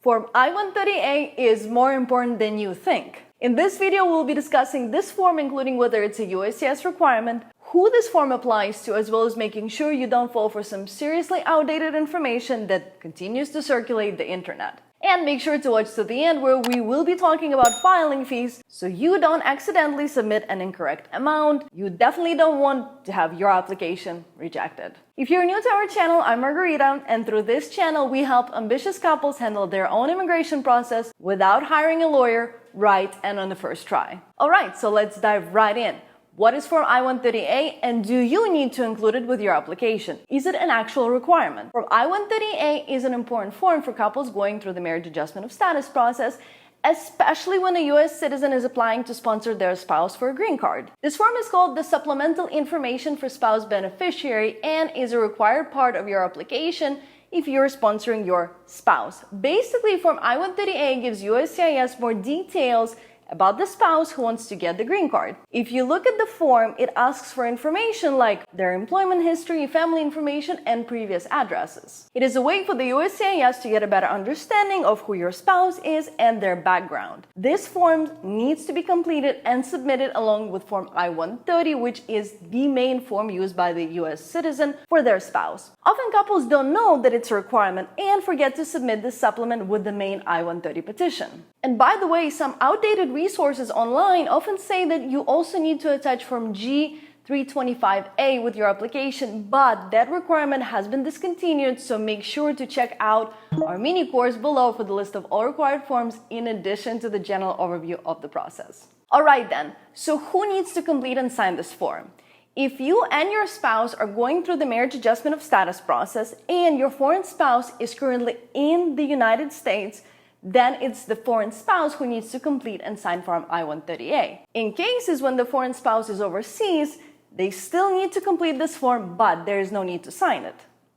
Form I-130A is more important than you think. In this video, we'll be discussing this form, including whether it's a USCIS requirement, who this form applies to, as well as making sure you don't fall for some seriously outdated information that continues to circulate the internet. And make sure to watch to the end, where we will be talking about filing fees so you don't accidentally submit an incorrect amount. You definitely don't want to have your application rejected. If you're new to our channel, I'm Margarita, and through this channel we help ambitious couples handle their own immigration process without hiring a lawyer, right and on the first try. Alright, so let's dive right in. What is Form I-130A, and do you need to include it with your application? Is it an actual requirement? Form I-130A is an important form for couples going through the marriage adjustment of status process, especially when a U.S. citizen is applying to sponsor their spouse for a green card. This form is called the Supplemental Information for Spouse Beneficiary and is a required part of your application if you're sponsoring your spouse. Basically, Form I-130A gives USCIS more details about the spouse who wants to get the green card. If you look at the form, it asks for information like their employment history, family information, and previous addresses. It is a way for the USCIS to get a better understanding of who your spouse is and their background. This form needs to be completed and submitted along with Form I-130, which is the main form used by the U.S. citizen for their spouse. Often couples don't know that it's a requirement and forget to submit the supplement with the main I-130 petition. And by the way, some outdated resources online often say that you also need to attach Form G-325A with your application, but that requirement has been discontinued, so make sure to check out our mini course below for the list of all required forms in addition to the general overview of the process. Alright then, so who needs to complete and sign this form? If you and your spouse are going through the marriage adjustment of status process and your foreign spouse is currently in the United States, then it's the foreign spouse who needs to complete and sign Form I-130A. In cases when the foreign spouse is overseas, they still need to complete this form, but there is no need to sign it.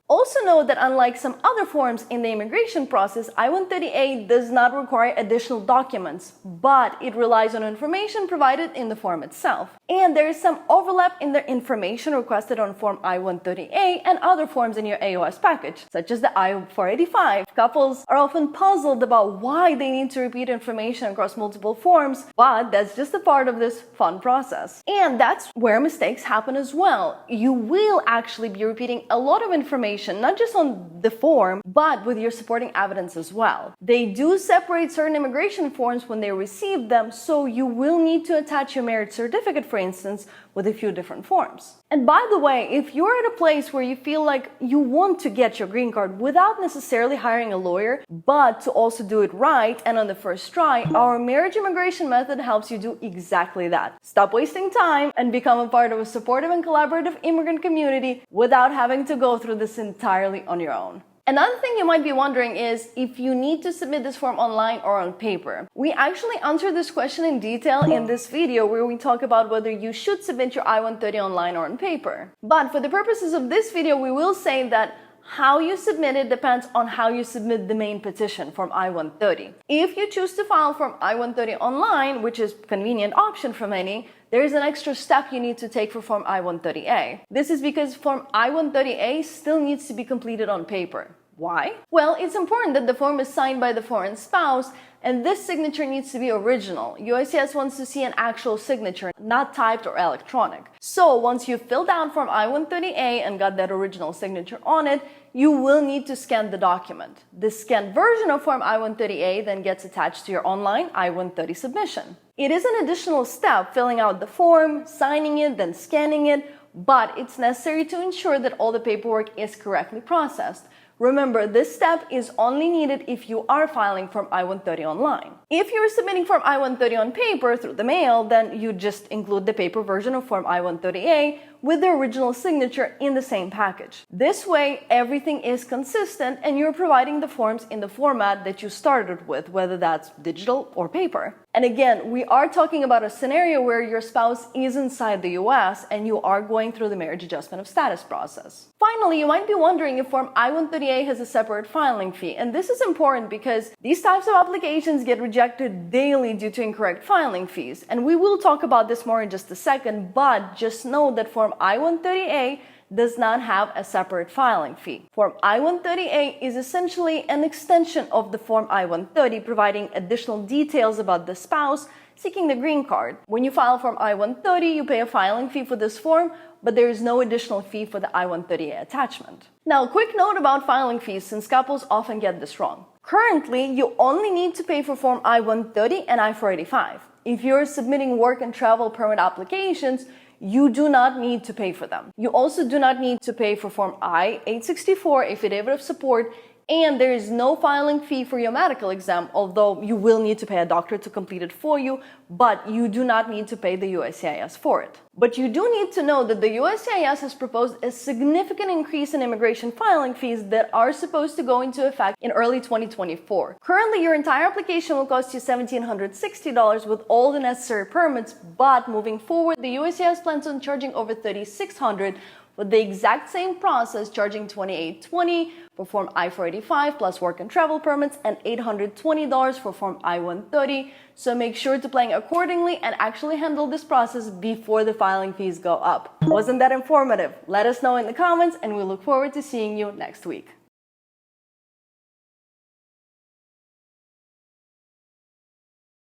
Also note that unlike some other forms in the immigration process, I-130A does not require additional documents, but it relies on information provided in the form itself. And there is some overlap in the information requested on Form I-130A and other forms in your AOS package, such as the I-485. Couples are often puzzled about why they need to repeat information across multiple forms, but that's just a part of this fun process. And that's where mistakes happen as well. You will actually be repeating a lot of information, not just on the form, but with your supporting evidence as well. They do separate certain immigration forms when they receive them, so you will need to attach your marriage certificate, for instance, with a few different forms. And by the way, if you're at a place where you feel like you want to get your green card without necessarily hiring a lawyer, but to also do it right and on the first try, our marriage immigration method helps you do exactly that. Stop wasting time and become a part of a supportive and collaborative immigrant community without having to go through this entirely on your own. Another thing you might be wondering is if you need to submit this form online or on paper. We actually answer this question in detail in this video, where we talk about whether you should submit your I-130 online or on paper. But for the purposes of this video, we will say that how you submit it depends on how you submit the main petition, Form I-130. If you choose to file Form I-130 online, which is a convenient option for many, there is an extra step you need to take for Form I-130A. This is because Form I-130A still needs to be completed on paper. Why? Well, it's important that the form is signed by the foreign spouse, and this signature needs to be original. USCIS wants to see an actual signature, not typed or electronic. So once you've filled out Form I-130A and got that original signature on it, you will need to scan the document. The scanned version of Form I-130A then gets attached to your online I-130 submission. It is an additional step, filling out the form, signing it, then scanning it, but it's necessary to ensure that all the paperwork is correctly processed. Remember, this step is only needed if you are filing Form I-130 online. If you're submitting Form I-130 on paper through the mail, then you just include the paper version of Form I-130A with the original signature in the same package. This way, everything is consistent and you're providing the forms in the format that you started with, whether that's digital or paper. And again, we are talking about a scenario where your spouse is inside the US and you are going through the marriage adjustment of status process. Finally, you might be wondering if Form I-130A has a separate filing fee, and this is important because these types of applications get rejected daily due to incorrect filing fees, and we will talk about this more in just a second, but just know that Form I-130A does not have a separate filing fee. Form I-130A is essentially an extension of the Form I-130, providing additional details about the spouse seeking the green card. When you file Form I-130, you pay a filing fee for this form, but there is no additional fee for the I-130A attachment. Now, a quick note about filing fees, since couples often get this wrong. Currently, you only need to pay for Form I-130 and I-485. If you're submitting work and travel permit applications, you do not need to pay for them. You also do not need to pay for Form I-864, affidavit of support, and there is no filing fee for your medical exam, although you will need to pay a doctor to complete it for you, but you do not need to pay the USCIS for it. But you do need to know that the USCIS has proposed a significant increase in immigration filing fees that are supposed to go into effect in early 2024. Currently, your entire application will cost you $1,760 with all the necessary permits, but moving forward, the USCIS plans on charging over $3,600 with the exact same process, charging $2,820 for Form I-485 plus work and travel permits and $820 for Form I-130. So make sure to plan accordingly and actually handle this process before the filing fees go up. Wasn't that informative? Let us know in the comments, and we look forward to seeing you next week.